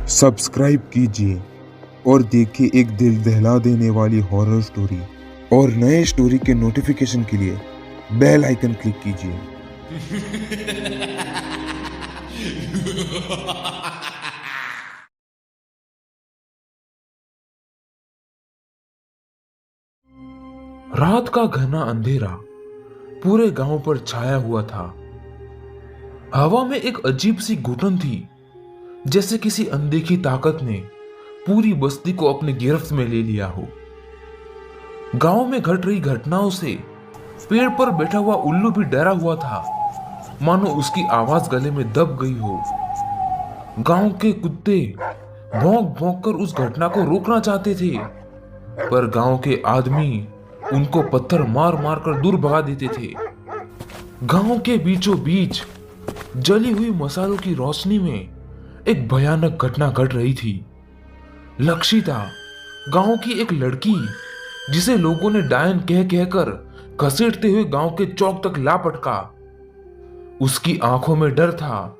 Subscribe कीजिए और देखिए एक दिल दहला देने वाली हॉरर स्टोरी और नए स्टोरी के नोटिफिकेशन के लिए बेल आइकन क्लिक कीजिए। रात का घना अंधेरा पूरे गांव पर छाया हुआ था। हवा में एक अजीब सी घुटन थी, जैसे किसी अनदेखी ताकत ने पूरी बस्ती को अपने गिरफ्त में ले लिया हो। गांव में घट रही घटनाओं से पेड़ पर बैठा हुआ उल्लू भी डरा हुआ था, मानो उसकी आवाज गले में दब गई हो। गांव के कुत्ते भौंक भौंक कर उस घटना को रोकना चाहते थे, पर गांव के आदमी उनको पत्थर मार मार कर दूर भगा देते थे। गांव के बीचों बीच जली हुई मसालों की रोशनी में एक भयानक घटना घट रही थी। लक्षिता, गांव की एक लड़की जिसे लोगों ने डायन कह कहकर घसीटते हुए गांव के चौक तक ला पटका। उसकी आंखों में डर था,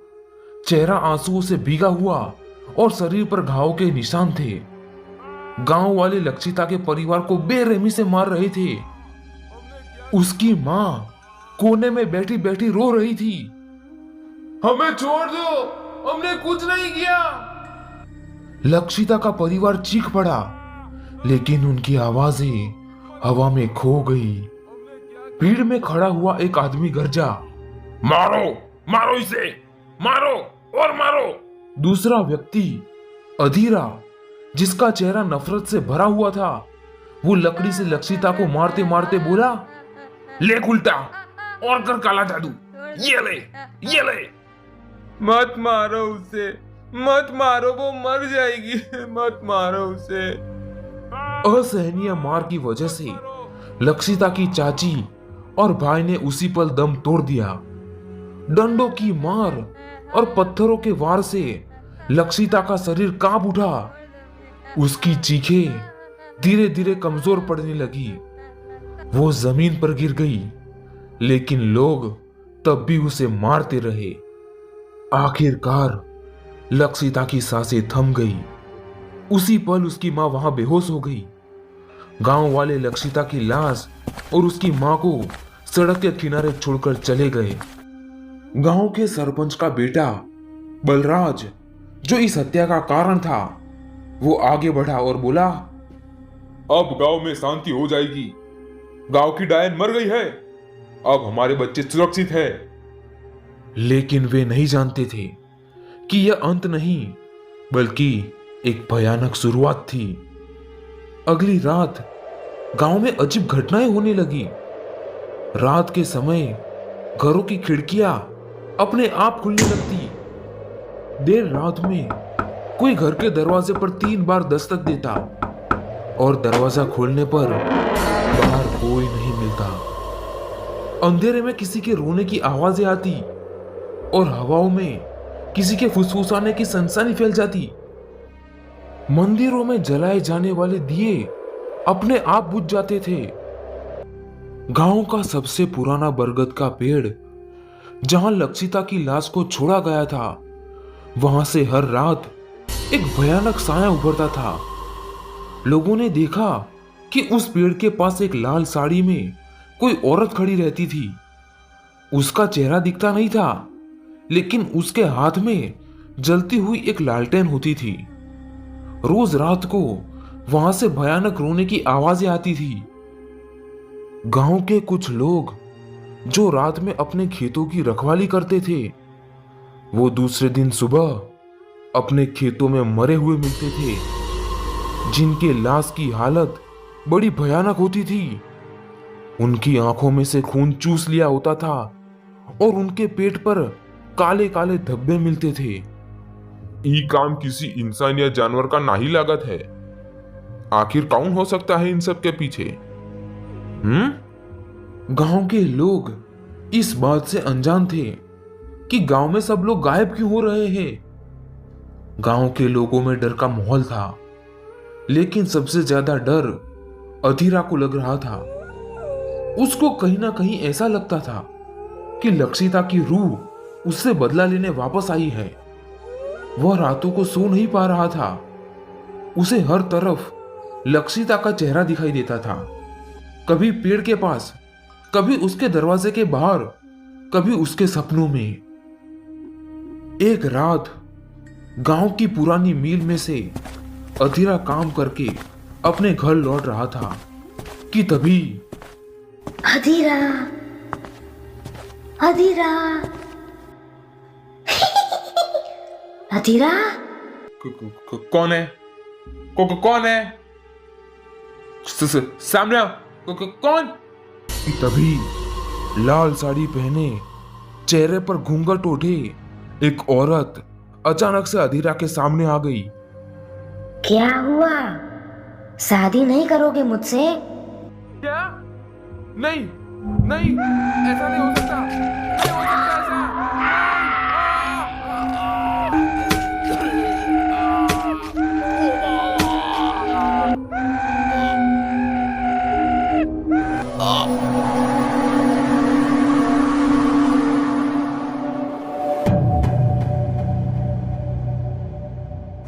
चेहरा आंसुओं से भीगा हुआ और शरीर पर घाव के निशान थे। गांव वाले लक्षिता के परिवार को बेरहमी से मार रहे थे। उसकी मां कोने में बैठी बैठी रो रही थी। हमें छोड़ दो, हमने कुछ नहीं किया। लक्षिता का परिवार चीख पड़ा, लेकिन उनकी आवाजें हवा में खो गई। भीड़ में खड़ा हुआ एक आदमी गरजा, मारो मारो इसे, मारो और मारो। दूसरा व्यक्ति अधीरा, जिसका चेहरा नफरत से भरा हुआ था, वो लकड़ी से लक्षिता को मारते मारते बोला, ले उल्टा और कर काला जादू, ये ले ये ले। मत मारो उसे, मत मारो, वो मर जाएगी, मत मारो उसे। असहनीय मार की वजह से लक्षिता की चाची और भाई ने उसी पल दम तोड़ दिया। डंडों की मार और पत्थरों के वार से लक्षिता का शरीर कांप उठा। उसकी चीखें धीरे धीरे कमजोर पड़ने लगी। वो जमीन पर गिर गई, लेकिन लोग तब भी उसे मारते रहे। आखिरकार लक्षिता की सांसें थम गई। उसी पल उसकी मां वहां बेहोश हो गई। गांव वाले लक्षिता की लाश और उसकी मां को सड़क के किनारे छोड़कर चले गए। गांव के सरपंच का बेटा बलराज, जो इस हत्या का कारण था, वो आगे बढ़ा और बोला, अब गांव में शांति हो जाएगी। गांव की डायन मर गई है, अब हमारे बच्चे सुरक्षित हैं। लेकिन वे नहीं जानते थे कि यह अंत नहीं, बल्कि एक भयानक शुरुआत थी। अगली रात गांव में अजीब घटनाएं होने लगी। रात के समय घरों की खिड़कियां अपने आप खुलने लगती। देर रात में कोई घर के दरवाजे पर 3 बार दस्तक देता और दरवाजा खोलने पर बाहर कोई नहीं मिलता। अंधेरे में किसी के रोने की आवाजें आती और हवाओं में किसी के फुसफुसाने की सनसनी फैल जाती। मंदिरों में जलाए जाने वाले दिए अपने आप बुझ जाते थे। गांव का सबसे पुराना बरगद का पेड़, जहां लक्षिता की लाश को छोड़ा गया था, वहां से हर रात एक भयानक साया उभरता था। लोगों ने देखा कि उस पेड़ के पास एक लाल साड़ी में कोई औरत खड़ी रहती थी। उसका चेहरा दिखता नहीं था, लेकिन उसके हाथ में जलती हुई एक लालटेन होती थी। रोज रात को वहां से भयानक रोने की आवाजें आती थी। गांव के कुछ लोग जो रात में अपने खेतों की रखवाली करते थे, वो दूसरे दिन सुबह अपने खेतों में मरे हुए मिलते थे, जिनके लाश की हालत बड़ी भयानक होती थी। उनकी आंखों में से खून चूस लिया होता था और उनके पेट पर काले काले धब्बे मिलते थे। ये काम किसी इंसान या जानवर का नहीं लागत है। आखिर कौन हो सकता है इन सब के पीछे? गांव के लोग इस बात से अनजान थे कि गांव में सब लोग गायब क्यों हो रहे हैं। गांव के लोगों में डर का माहौल था, लेकिन सबसे ज्यादा डर अधीरा को लग रहा था। उसको कहीं ना कहीं ऐसा लगता था कि लक्षिता की रूह उससे बदला लेने वापस आई है। वह रातों को सो नहीं पा रहा था। उसे हर तरफ लक्षिता का चेहरा दिखाई देता था, कभी पेड़ के पास, कभी उसके दरवाजे के बाहर, कभी उसके सपनों में। एक रात गांव की पुरानी मिल में से अधीरा काम करके अपने घर लौट रहा था कि तभी अधीरा, अधीरा, अधीरा, कौन है? कौन है? सामने आओ। कौन? तभी लाल साड़ी पहने, चेहरे पर घूंघट ओढ़े एक औरत अचानक से अधीरा के सामने आ गई। क्या हुआ? शादी नहीं करोगे मुझसे? क्या? नहीं, नहीं, ऐसा नहीं हो सकता, नहीं हो सकता ऐसा।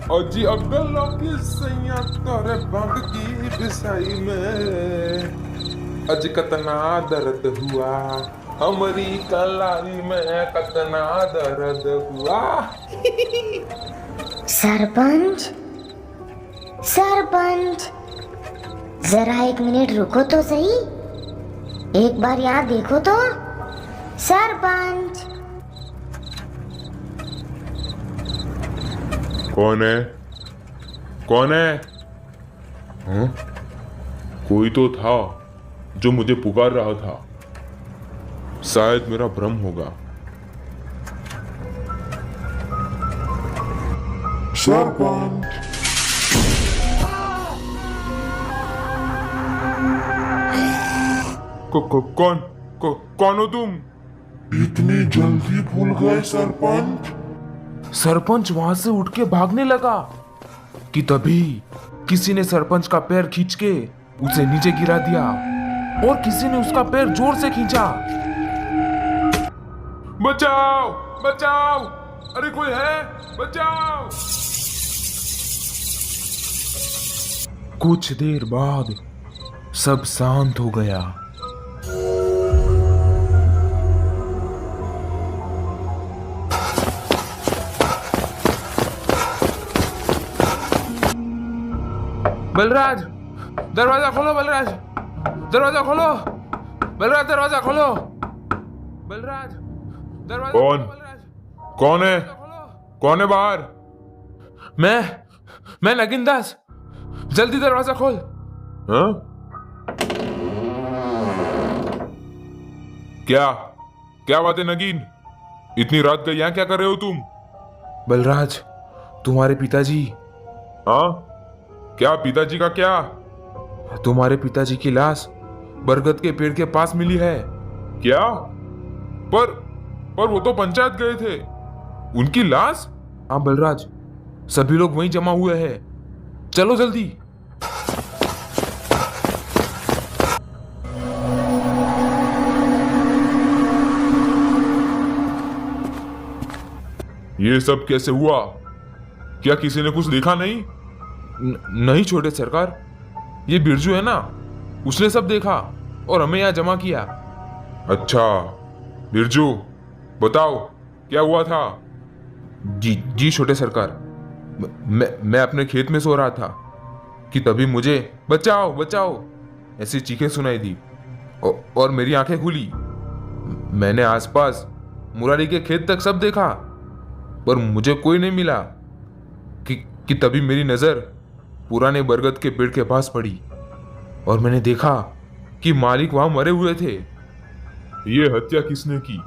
अजी अब्दुल्ला की सैया तोरे बाग की बिसाई में अज कतना दर्द हुआ, हमारी कलाई में कतना दर्द हुआ। सरपंच, सरपंच, जरा 1 मिनट रुको तो सही, एक बार यहाँ देखो तो। सरपंच, कौन है? कौन है? हाँ? कोई तो था जो मुझे पुकार रहा था। शायद मेरा भ्रम होगा। सरपंच, कौन हो तुम? इतनी जल्दी भूल गए सरपंच? सरपंच वहां से उठ के भागने लगा कि तभी किसी ने सरपंच का पैर खींच के उसे नीचे गिरा दिया और किसी ने उसका पैर जोर से खींचा। बचाओ, बचाओ, अरे कोई है, बचाओ। कुछ देर बाद सब शांत हो गया। बलराज, दरवाजा खोलो। बलराज, दरवाजा खोलो। बलराज, दरवाजा खोलो। बलराज, दरवाजा कौन? खोलो। बलराज, कौन है? दरवाजा खोलो। कौन है बाहर? मैं नगीन दास, जल्दी दरवाजा खोल। हाँ? क्या क्या बात है नगीन? इतनी रात का यहाँ क्या कर रहे हो तुम? बलराज, तुम्हारे पिताजी। हाँ? क्या पिताजी का क्या? तुम्हारे पिताजी की लाश बरगद के पेड़ के पास मिली है। क्या? पर वो तो पंचायत गए थे। उनकी लाश? हाँ बलराज, सभी लोग वहीं जमा हुए हैं, चलो जल्दी। ये सब कैसे हुआ? क्या किसी ने कुछ देखा नहीं? नहीं छोटे सरकार, ये बिरजू है ना, उसने सब देखा और हमें यहाँ जमा किया। अच्छा बिरजू, बताओ क्या हुआ था? जी छोटे सरकार, मैं अपने खेत में सो रहा था कि तभी मुझे बचाओ बचाओ ऐसी चीखें सुनाई दी और मेरी आंखें खुली। मैंने आसपास मुरारी के खेत तक सब देखा पर मुझे कोई नहीं मिला कि तभी मेरी नजर पुराने बरगद के पेड़ के पास पड़ी और मैंने देखा कि मालिक वहां मरे हुए थे। ये हत्या किसने की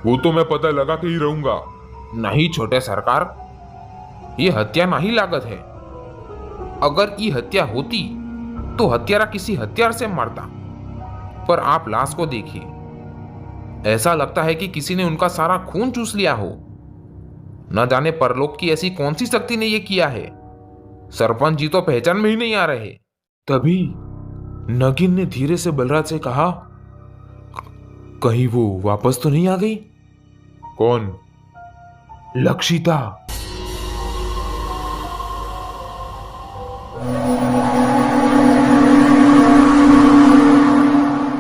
वो तो मैं पता लगा के ही रहूंगा। नहीं छोटे सरकार, ये हत्या नहीं लागत है। अगर ये हत्या होती तो हत्यारा किसी हत्यार से मारता, पर आप लाश को देखिए, ऐसा लगता है कि किसी ने उनका सारा खून चूस लिया हो। न जाने परलोक की ऐसी कौन सी शक्ति ने ये किया है। सरपंच जी तो पहचान में ही नहीं आ रहे। तभी नगीन ने धीरे से बलराज से कहा, कहीं वो वापस तो नहीं आ गई? कौन? लक्षिता।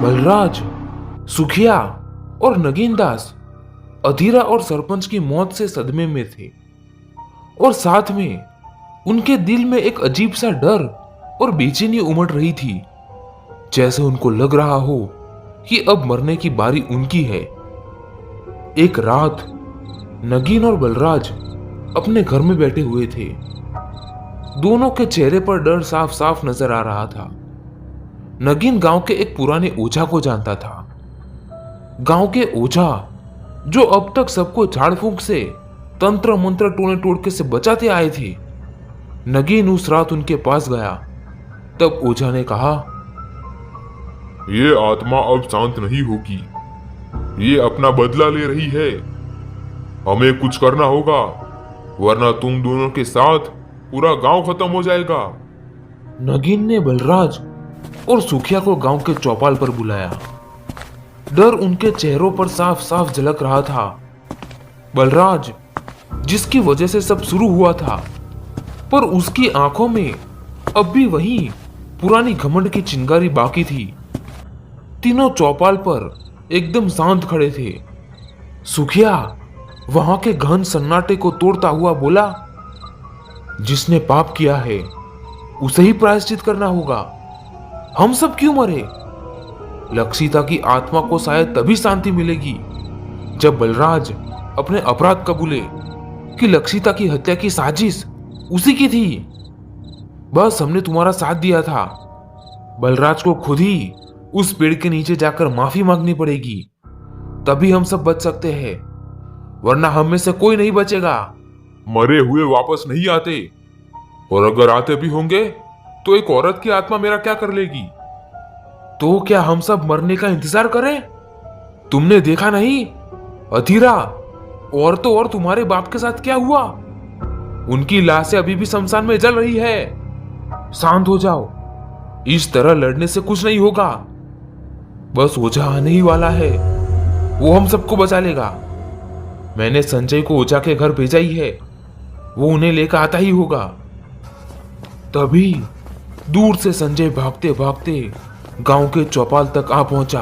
बलराज, सुखिया और नगीन दास अधीरा और सरपंच की मौत से सदमे में थे और साथ में उनके दिल में एक अजीब सा डर और बेचैनी उमड़ रही थी, जैसे उनको लग रहा हो कि अब मरने की बारी उनकी है। एक रात नगीन और बलराज अपने घर में बैठे हुए थे। दोनों के चेहरे पर डर साफ साफ नजर आ रहा था। नगीन गांव के एक पुराने ओझा को जानता था। गांव के ओझा जो अब तक सबको झाड़ फूंक से, तंत्र मंत्र टोने टोड़के से बचाते आए थे। नगीन उस रात उनके पास गया। तब ओझा ने कहा, ये आत्मा अब शांत नहीं होगी, ये अपना बदला ले रही है। हमें कुछ करना होगा, वरना तुम दोनों के साथ पूरा गांव खत्म हो जाएगा। नगीन ने बलराज और सुखिया को गांव के चौपाल पर बुलाया। डर उनके चेहरों पर साफ साफ झलक रहा था। बलराज, जिसकी वजह से सब शुरू हुआ था, पर उसकी आंखों में अब भी वही पुरानी घमंड की चिंगारी बाकी थी। तीनों चौपाल पर एकदम शांत खड़े थे। सुखिया वहां के गहन सन्नाटे को तोड़ता हुआ बोला, जिसने पाप किया है उसे ही प्रायश्चित करना होगा। हम सब क्यों मरे? लक्षिता की आत्मा को शायद तभी शांति मिलेगी जब बलराज अपने अपराध कबूले कि लक्षिता की हत्या की साजिश उसी की थी। बस हमने तुम्हारा साथ दिया था। बलराज को खुद ही उस पेड़ के नीचे जाकर माफी मांगनी पड़ेगी, तभी हम सब बच सकते हैं, वरना हम में से कोई नहीं बचेगा। मरे हुए वापस नहीं आते, और अगर आते भी होंगे तो एक औरत की आत्मा मेरा क्या कर लेगी? तो क्या हम सब मरने का इंतजार करें? तुमने देखा नहीं अधीरा और तो और तुम्हारे बाप के साथ क्या हुआ? उनकी लाशें अभी भी शमशान में जल रही है। शांत हो जाओ, इस तरह लड़ने से कुछ नहीं होगा। बस ओझा आने ही वाला है, वो हम सबको बचा लेगा। मैंने संजय को ओझा के घर भेजा ही है, वो उन्हें लेकर आता ही होगा। तभी दूर से संजय भागते भागते गांव के चौपाल तक आ पहुंचा।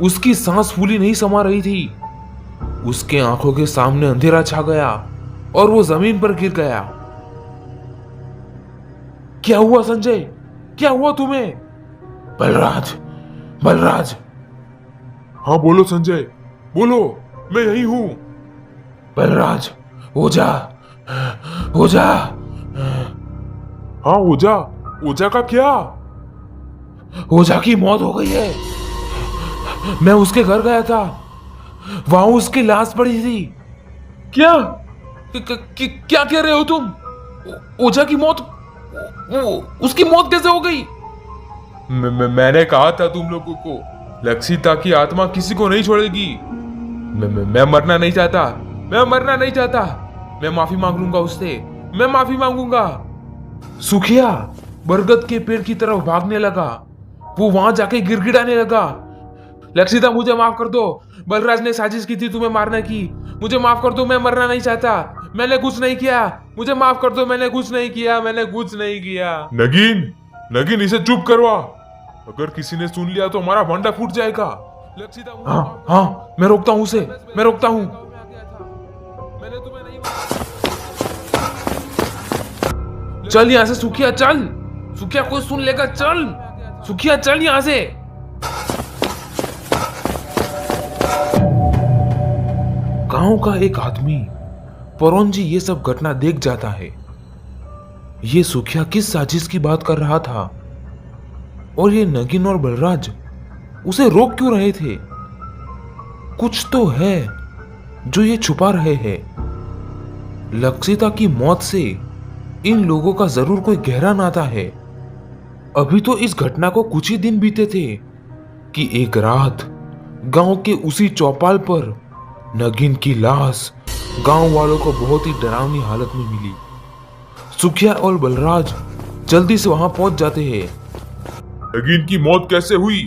उसकी सांस फूली नहीं समा रही थी। उसके आंखों के सामने अंधेरा छा गया और वो जमीन पर गिर गया। क्या हुआ संजय? क्या हुआ तुम्हें? बलराज, बलराज। हाँ बोलो संजय, बोलो, मैं यही हूं। बलराज, ओझा, ओझा। हाँ ओझा, ओझा का क्या? ओझा की मौत हो गई है। मैं उसके घर गया था, वहां उसकी लाश पड़ी थी। क्या क्या कह रहे हो तुम? ओझा की मौत? उसकी मौत कैसे हो गई? मैंने कहा था तुम लोगों को, लक्षिता की आत्मा किसी को नहीं छोड़ेगी। मैं मरना नहीं चाहता, मैं मरना नहीं चाहता। मैं माफी मांग लूंगा उससे, मैं माफी मांगूंगा। सुखिया बरगद के पेड़ की तरफ भागने लगा। वो वहां जाके गिड़गिड़ाने लगा, लक्षिता मुझे माफ कर दो, बलराज ने साजिश की थी तुम्हें मारने की। मुझे माफ कर दो, मैं मरना नहीं चाहता, मैंने कुछ नहीं किया। मुझे माफ कर दो, मैंने कुछ नहीं किया, मैंने कुछ नहीं किया। नगीन, नगीन इसे चुप करवा। अगर किसी ने सुन लिया तो हमारा भांडा फूट जाएगा। लक्षिता, हाँ हाँ, मैं रोकता हूँ उसे, मैं रोकता हूँ। मैंने तुम्हें नहीं। चल यहां से सुखिया, चल। सुखिया कोई सुन लेगा, चल सुखिया, चल यहां से। गांव का एक आदमी परोंजी ये सब घटना देख जाता है। ये सुखिया किस साजिश की बात कर रहा था और ये नगीन और बलराज उसे रोक क्यों रहे थे? कुछ तो है जो ये छुपा रहे हैं। लक्षिता की मौत से इन लोगों का जरूर कोई गहरा नाता है। अभी तो इस घटना को कुछ ही दिन बीते थे कि एक रात गांव के उसी चौपाल पर नगीन की लाश गांव वालों को बहुत ही डरावनी हालत में मिली। सुखिया और बलराज जल्दी से वहां पहुंच जाते हैं। नगीन की मौत कैसे हुई,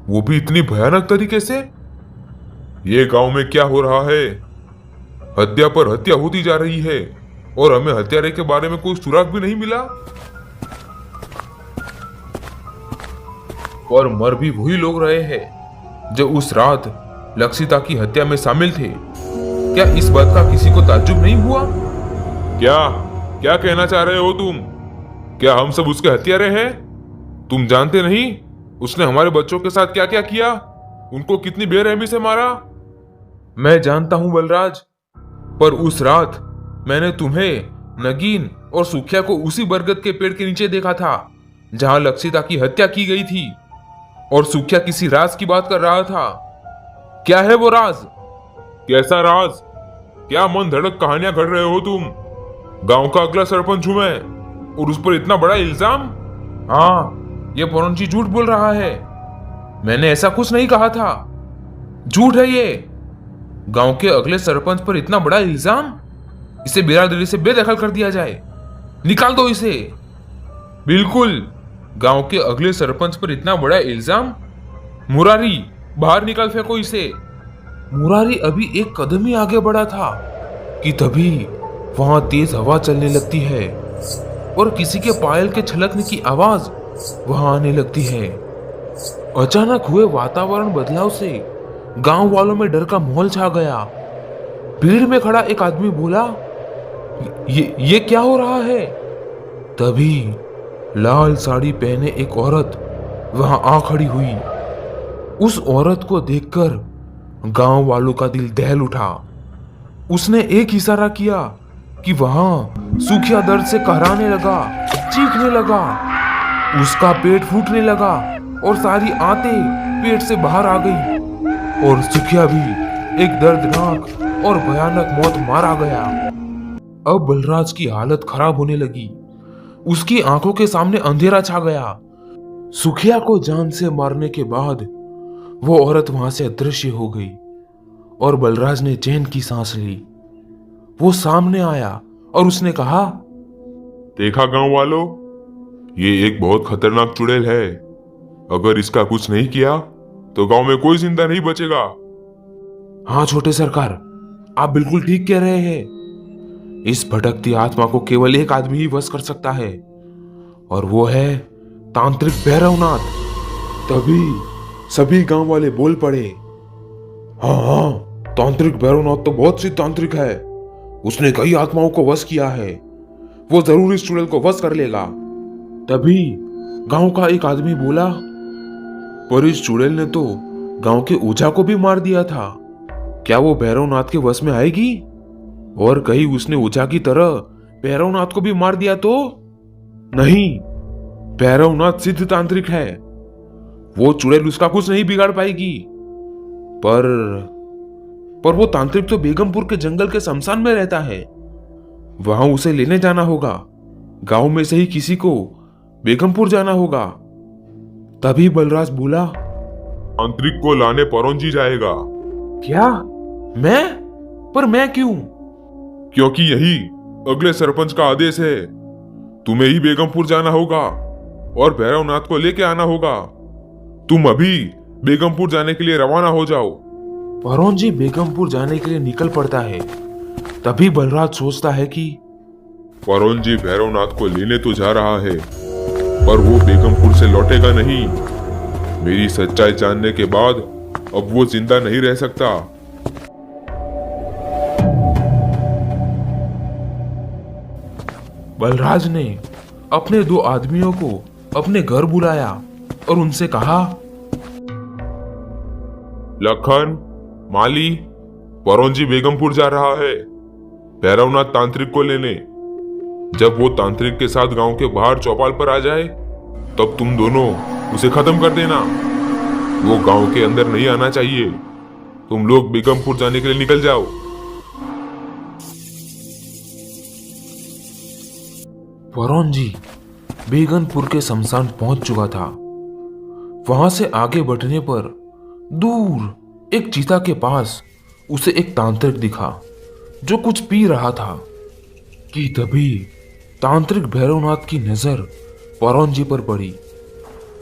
वो भी इतनी भयानक तरीके से? ये गांव में क्या हो रहा है? हत्या पर हत्या होती जा रही है और हमें हत्यारे के बारे में कोई सुराग भी नहीं मिला। और मर भी वही लोग रहे हैं जो उस रात लक्षिता की हत्या में शामिल थे। क्या इस बात का किसी को ताज्जुब नहीं हुआ? क्या क्या कहना चाह रहे हो तुम? क्या हम सब उसके हत्यारे हैं? तुम जानते नहीं उसने हमारे बच्चों के साथ क्या क्या किया, उनको कितनी बेरहमी से मारा। मैं जानता हूं बलराज, पर उस रात मैंने तुम्हें, नगीन और सुखिया को उसी बरगद के पेड़ के नीचे देखा था जहां लक्षिता की हत्या की गई थी। और सुखिया किसी राज की बात कर रहा था। क्या है वो राज? कैसा राज? क्या मन धड़क कहानियां घड़ रहे हो तुम? गांव का अगला सरपंच हूं मैं और उस पर इतना बड़ा इल्जाम? हाँ, ये परोंजी झूठ बोल रहा है। मैंने ऐसा कुछ नहीं कहा था। झूठ है ये। गांव के अगले सरपंच पर इतना बड़ा इल्जाम? इसे बिरादरी से बेदखल कर दिया जाए। निकाल दो इसे। बिल्कुल, गांव के अगले सरपंच पर इतना बड़ा इल्जाम? मुरारी, बाहर निकाल फेंको इसे। मुरारी अभी एक कदम ही आगे बढ़ा था कि तभी वहां तेज हवा चलने लगती है और किसी के पायल के छलकने की आवाज वहां आने लगती है। अचानक हुए वातावरण बदलाव से गांव वालों में डर का माहौल छा गया। भीड़ में खड़ा एक आदमी बोला, ये क्या हो रहा है? तभी लाल साड़ी पहने एक औरत वहां आ खड़ी हुई। उस औरत को देखकर गांव वालों का दिल दहल उठा। उसने एक इशारा किया कि वहां सुखिया दर्द से कहराने लगा, चीखने लगा। उसका पेट फूटने लगा और सारी आंतें पेट से बाहर आ गई और सुखिया भी एक दर्दनाक और भयानक मौत मारा गया। अब बलराज की हालत खराब होने लगी। उसकी आंखों के सामने अंधेरा छा गया। सुखिया को जान से मारने के बाद वो औरत वहां से अदृश्य हो गई और बलराज ने चैन की सांस ली। वो सामने आया और उसने कहा, देखा गांव वालों, ये एक बहुत खतरनाक चुड़ैल है। अगर इसका कुछ नहीं किया तो गांव में कोई जिंदा नहीं बचेगा। हाँ छोटे सरकार, आप बिल्कुल ठीक कह रहे हैं। इस भटकती आत्मा को केवल एक आदमी ही वश कर सकता है और वो है तांत्रिक भैरवनाथ। तभी सभी गांव वाले बोल पड़े, हाँ, तांत्रिक भैरवनाथ तो बहुत सी तांत्रिक है। उसने कई आत्माओं को वश किया है। वो जरूर इस चुड़ैल को वश कर लेगा। तभी गांव का एक आदमी बोला, पर इस चुड़ैल ने तो गांव के ओझा को भी मार दिया था। क्या वो भैरवनाथ के वश में आएगी? और कहीं उसने ओझा की तरह भैरवनाथ को भी मार दिया तो? नहीं, भैरवनाथ सिद्ध तांत्रिक है। वो चुड़ैल उसका कुछ नहीं बिगाड़ पाएगी। पर वो तांत्रिक तो बेगमपुर के जंगल के शमशान में रहता है। वहां उसे लेने जाना होगा। गांव में से ही किसी को बेगमपुर जाना होगा। तभी बलराज बोला, तांत्रिक को लाने परोंजी जाएगा। क्या? मैं? पर मैं क्यों? क्योंकि यही अगले सरपंच का आदेश है। तुम्हें ही बेगमपुर जाना होगा और भैरवनाथ को लेके आना होगा। तुम अभी बेगमपुर जाने के लिए रवाना हो जाओ। परोंजी बेगमपुर जाने के लिए निकल पड़ता है। तभी बलराज सोचता है कि परोंजी भैरवनाथ को लेने तो जा रहा है, पर वो बेगमपुर से लौटेगा नहीं। मेरी सच्चाई जानने के बाद अब वो जिंदा नहीं रह सकता। बलराज ने अपने दो आदमियों को अपने घर बुलाया और उनसे कहा, लखन, माली, परोंजी बेगमपुर जा रहा है भैरवनाथ तांत्रिक को लेने। जब वो तांत्रिक के साथ गांव के बाहर चौपाल पर आ जाए तब तुम दोनों उसे खत्म कर देना। वो गांव के अंदर नहीं आना चाहिए। तुम लोग बेगमपुर जाने के लिए निकल जाओ। परोंजी बेगमपुर के शमशान पहुंच चुका था। वहां से आगे बढ़ने पर दूर एक चीता के पास उसे एक तांत्रिक दिखा जो कुछ पी रहा था कि तभी तांत्रिक भैरवनाथ की नजर परोंजी पर पड़ी।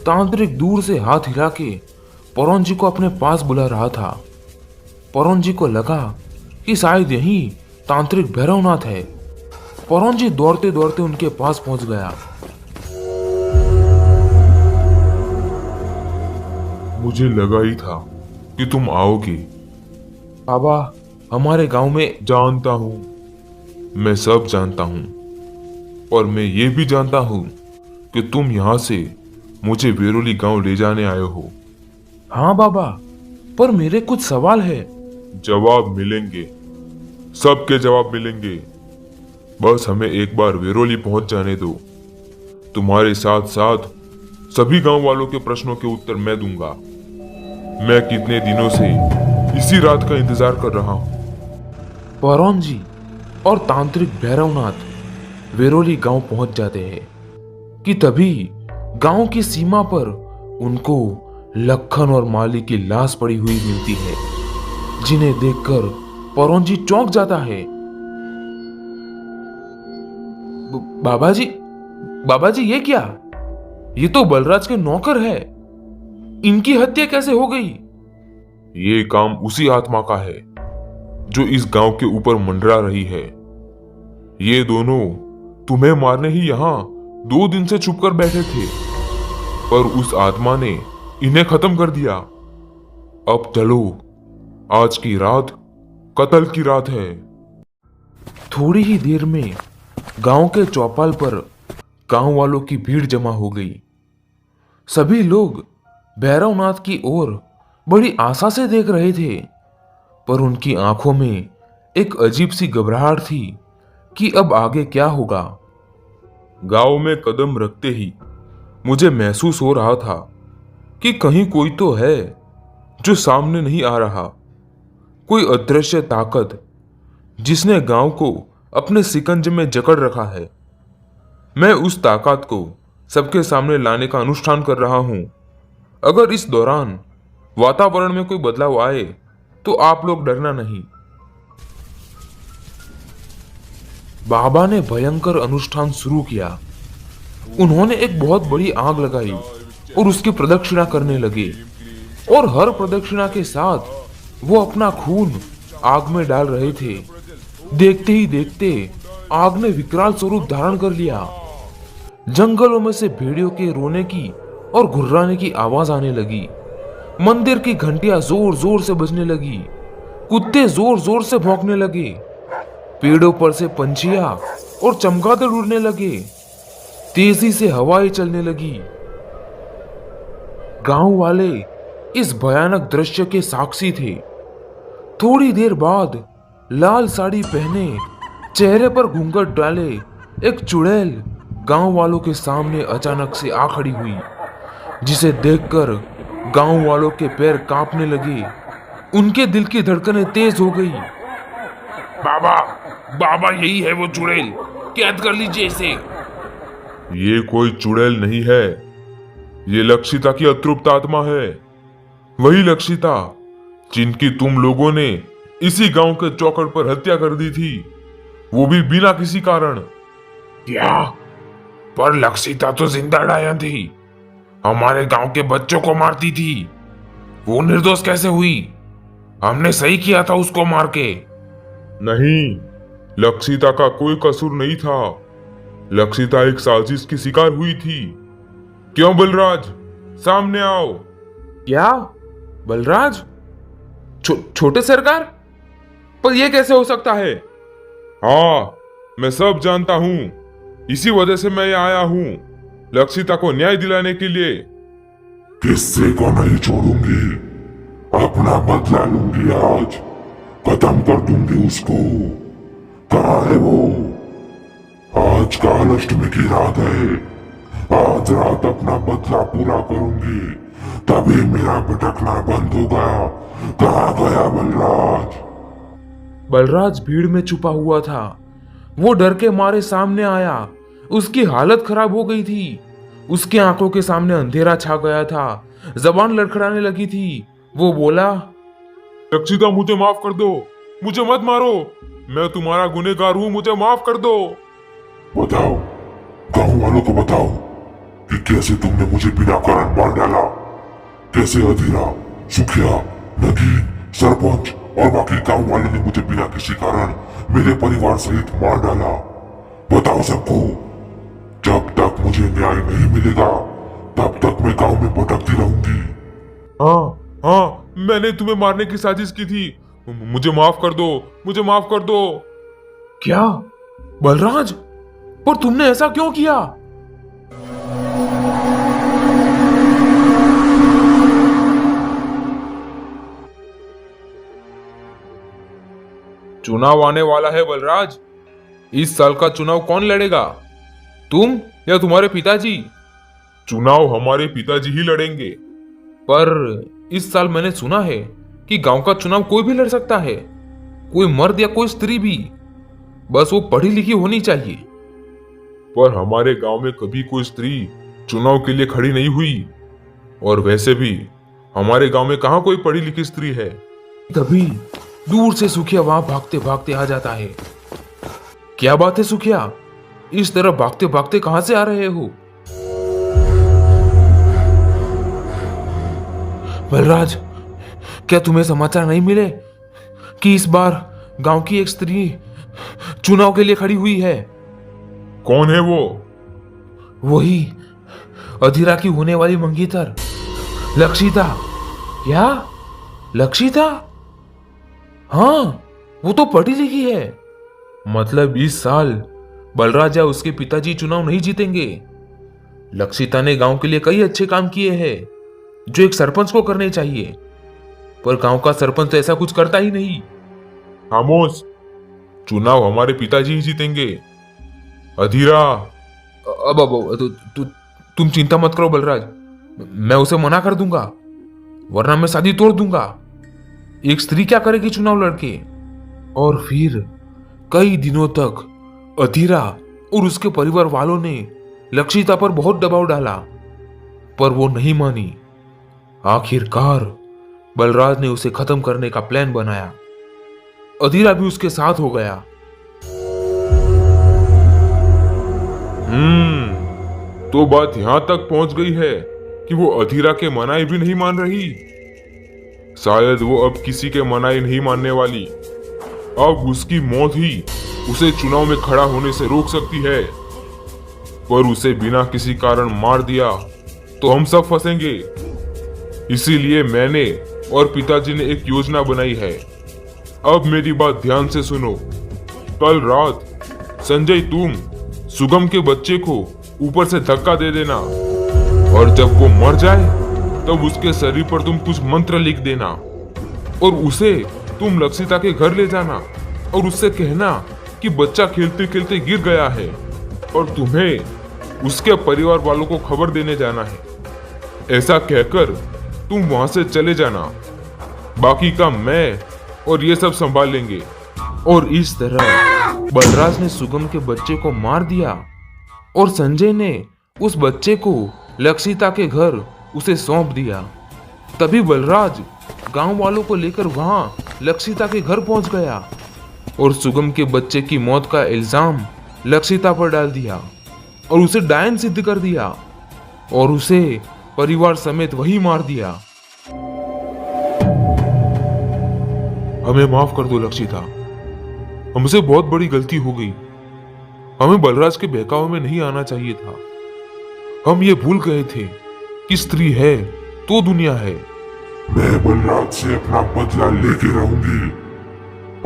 तांत्रिक दूर से हाथ हिला के परोंजी को अपने पास बुला रहा था। परोंजी को लगा कि शायद यही तांत्रिक भैरवनाथ है। परोंजी दौड़ते दौड़ते उनके पास पहुंच गया। मुझे लगा ही था कि तुम आओगे। बाबा, हमारे गांव में जानता हूं, मैं सब जानता हूं, और मैं ये भी जानता हूं कि तुम यहां से मुझे वेरोली गांव ले जाने आए हो। हाँ बाबा, पर मेरे कुछ सवाल है। जवाब मिलेंगे, सबके जवाब मिलेंगे। बस हमें एक बार वेरोली पहुंच जाने दो। तुम्हारे साथ साथ सभी गांव वालों के प्रश्नों के उत्तर मैं दूंगा। मैं कितने दिनों से इसी रात का इंतजार कर रहा हूं। परौन जी और तांत्रिक भैरवनाथ वेरोली गांव पहुंच जाते हैं कि तभी गांव की सीमा पर उनको लखन और माली की लाश पड़ी हुई मिलती है, जिन्हें देखकर परौन जी चौंक जाता है। बाबा जी ये क्या? ये तो बलराज के नौकर है। इनकी हत्या कैसे हो गई? ये काम उसी आत्मा का है जो इस गांव के ऊपर मंडरा रही है। ये दोनों तुम्हें मारने ही यहां 2 दिन से छुपकर बैठे थे, पर उस आत्मा ने इन्हें खत्म कर दिया। अब चलो, आज की रात कत्ल की रात है। थोड़ी ही देर में गांव के चौपाल पर गांव वालों की भीड़ जमा हो गई। सभी लोग भैरवनाथ की ओर बड़ी आशा से देख रहे थे, पर उनकी आंखों में एक अजीब सी घबराहट थी कि अब आगे क्या होगा। गांव में कदम रखते ही मुझे महसूस हो रहा था कि कहीं कोई तो है जो सामने नहीं आ रहा, कोई अदृश्य ताकत जिसने गांव को अपने शिकंजे में जकड़ रखा है। मैं उस ताकत को सबके सामने लाने का अनुष्ठान कर रहा हूं। अगर इस दौरान वातावरण में कोई बदलाव आए तो आप लोग डरना नहीं। बाबा ने भयंकर अनुष्ठान शुरू किया। उन्होंने एक बहुत बड़ी आग लगाई और उसकी प्रदक्षिणा करने लगे, और हर प्रदक्षिणा के साथ वो अपना खून आग में डाल रहे थे। देखते ही देखते आग ने विकराल स्वरूप धारण कर लिया। जंगलों में से भेड़ियों के रोने की और घुर्राने की आवाज आने लगी। मंदिर की घंटियां जोर जोर से बजने लगी। कुत्ते जोर जोर से भौंकने लगे। पेड़ों पर से पंछियां और चमगादड़ उड़ने लगे। तेजी से हवाएं चलने लगी। गांव वाले इस भयानक दृश्य के साक्षी थे। थोड़ी देर बाद लाल साड़ी पहने, चेहरे पर घूंघट डाले एक चुड़ैल गांव वालों के सामने अचानक से आ खड़ी हुई, जिसे देखकर गांव वालों के पैर कांपने लगे। उनके दिल की धड़कनें तेज हो गई। बाबा यही है वो चुड़ैल, कैद कर लीजिए इसे। ये कोई चुड़ैल नहीं है, ये लक्षिता की अतृप्त आत्मा है। वही लक्षिता जिनकी तुम लोगों ने इसी गांव के चौखट पर हत्या कर दी थी, वो भी बिना किसी कारण। क्या? पर लक्षिता तो जिंदा डायन थी, हमारे गांव के बच्चों को मारती थी। वो निर्दोष कैसे हुई? हमने सही किया था उसको मार के। नहीं, लक्षिता का कोई कसूर नहीं था। लक्षिता एक साजिश की शिकार हुई थी। क्यों बलराज, सामने आओ। क्या? बलराज? छोटे सरकार? पर यह कैसे हो सकता है? हाँ, मैं सब जानता हूं, इसी वजह से मैं यहाँ आया हूं, लक्षिता को न्याय दिलाने के लिए। किस्से को नहीं छोड़ूंगी, अपना बदला लूंगी। आज खत्म कर दूंगी उसको। कहाँ है वो? आज काल अष्टमी की रात है। आज रात अपना बदला पूरा करूंगी, तभी मेरा भटकना बंद होगा। कहाँ गया बलराज? बलराज भीड़ में छुपा हुआ था। वो डर के मारे सामने आया। उसकी हालत खराब हो गई थी। उसकी आंखों के सामने अंधेरा छा गया था। जबान लड़खड़ाने लगी थी। वो बोला, लक्षिता मुझे माफ कर दो, मुझे मत मारो, मैं तुम्हारा गुनहगार हूँ, मुझे माफ कर दो। बताओ, गांव वालों को बताओ कि कैसे तुमने मुझे बिना कारण मार डाला। कैसे अधीरा, सुखिया, नगीन, सरपंच और बाकी गांव वालों ने मुझे बिना किसी कारण मेरे परिवार सहित मार डाला। बताओ सबको। जब तक मुझे न्याय नहीं मिलेगा तब तक मैं गांव में भटकती रहूंगी। हाँ हाँ, मैंने तुम्हें मारने की साजिश की थी। मुझे माफ कर दो, मुझे माफ कर दो। क्या बलराज, पर तुमने ऐसा क्यों किया? चुनाव आने वाला है बलराज। इस साल का चुनाव कौन लड़ेगा, तुम या तुम्हारे पिताजी? चुनाव हमारे पिताजी ही लड़ेंगे। पर इस साल मैंने सुना है कि गांव का चुनाव कोई भी लड़ सकता है, कोई मर्द या कोई स्त्री भी, बस वो पढ़ी लिखी होनी चाहिए। पर हमारे गांव में कभी कोई स्त्री चुनाव के लिए खड़ी नहीं हुई, और वैसे भी हमारे गांव में कहां कोई पढ़ी लिखी स्त्री है। तभी दूर से सुखिया वहां भागते भागते आ जाता है। क्या बात है सुखिया, इस तरह भागते भागते कहां से आ रहे हो? बलराज, क्या तुम्हें समाचार नहीं मिले कि इस बार गांव की एक स्त्री चुनाव के लिए खड़ी हुई है? कौन है वो? वही अधीरा की होने वाली मंगीतर लक्षिता। क्या लक्षिता? हाँ, वो तो पढ़ी लिखी है। मतलब इस साल बलराज या उसके पिताजी चुनाव नहीं जीतेंगे। लक्षिता ने गांव के लिए कई अच्छे काम किए हैं जो एक सरपंच को करने चाहिए, पर गांव का सरपंच तो ऐसा कुछ करता ही नहीं। खामोश, चुनाव हमारे पिताजी ही जीतेंगे। अधीरा। तुम चिंता मत करो बलराज, मैं उसे मना कर दूंगा, वरना मैं शादी तोड़ दूंगा। एक स्त्री क्या करेगी चुनाव लड़के? और फिर कई दिनों तक अधीरा और उसके परिवार वालों ने लक्षिता पर बहुत दबाव डाला, पर वो नहीं मानी। आखिरकार बलराज ने उसे खत्म करने का प्लान बनाया। अधीरा भी उसके साथ हो गया। तो बात यहां तक पहुंच गई है कि वो अधीरा के मनाई भी नहीं मान रही। शायद वो अब किसी के मनाई नहीं मानने वाली। अब उसकी मौत ही उसे चुनाव में खड़ा होने से रोक सकती है, पर उसे बिना किसी कारण मार दिया तो हम सब फंसेंगे। इसीलिए मैंने और पिताजी ने एक योजना बनाई है। अब मेरी बात ध्यान से सुनो। कल रात संजय तुम सुगम के बच्चे को ऊपर से धक्का दे देना, और जब वो मर जाए तब उसके शरीर पर तुम कुछ मंत्र लिख देना, और उसे तुम लक्षिता के घर ले जाना और उससे कहना कि बच्चा खेलते खेलते गिर गया है और तुम्हें उसके परिवार वालों को खबर देने जाना है। ऐसा कहकर तुम वहां से चले जाना, बाकी का मैं और ये सब संभाल लेंगे। और इस तरह बलराज ने सुगम के बच्चे को मार दिया और संजय ने उस बच्चे को लक्षिता के घर उसे सौंप दिया। तभी बलराज गांव वालों को लेकर वहां लक्षिता के घर पहुंच गया और सुगम के बच्चे की मौत का इल्जाम लक्षिता पर डाल दिया और उसे डायन सिद्ध कर दिया और उसे परिवार समेत वही मार दिया। हमें माफ कर दो लक्षिता, हमसे बहुत बड़ी गलती हो गई। हमें बलराज के बहकावे में नहीं आना चाहिए था। हम ये भूल गए थे कि स्त्री है तो दुनिया है। मैं बलराज से अपना बदला लेके रहूंगी।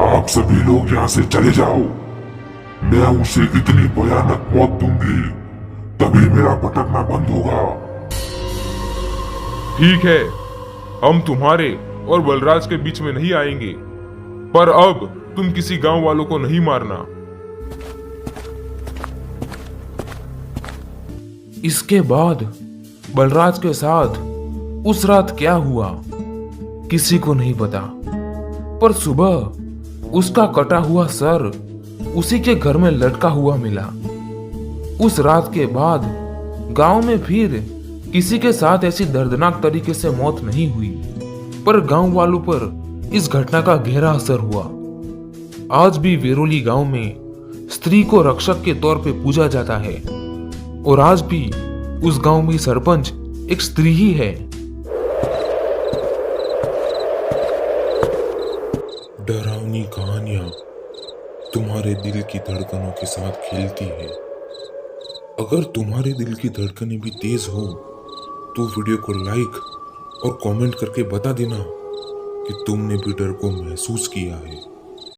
आप सभी लोग यहाँ से चले जाओ। मैं उसे इतनी भयानक मौत दूंगी, तभी मेरा भटकना बंद होगा। ठीक है, हम तुम्हारे और बलराज के बीच में नहीं आएंगे, पर अब तुम किसी गांव वालों को नहीं मारना। इसके बाद बलराज के साथ उस रात क्या हुआ किसी को नहीं पता, पर सुबह उसका कटा हुआ सर उसी के घर में लटका हुआ मिला। उस रात के बाद गांव में फिर किसी के साथ ऐसी दर्दनाक तरीके से मौत नहीं हुई, पर गांव वालों पर इस घटना का गहरा असर हुआ। आज भी वेरोली गांव में स्त्री को रक्षक के तौर पे पूजा जाता है और आज भी उस गांव में सरपंच एक स्त्री ही है। डरावनी कहानियां तुम्हारे दिल की धड़कनों के साथ खेलती है। अगर तुम्हारे दिल की धड़कनें भी तेज हो तो वीडियो को लाइक और कमेंट करके बता देना कि तुमने भी डर को महसूस किया है।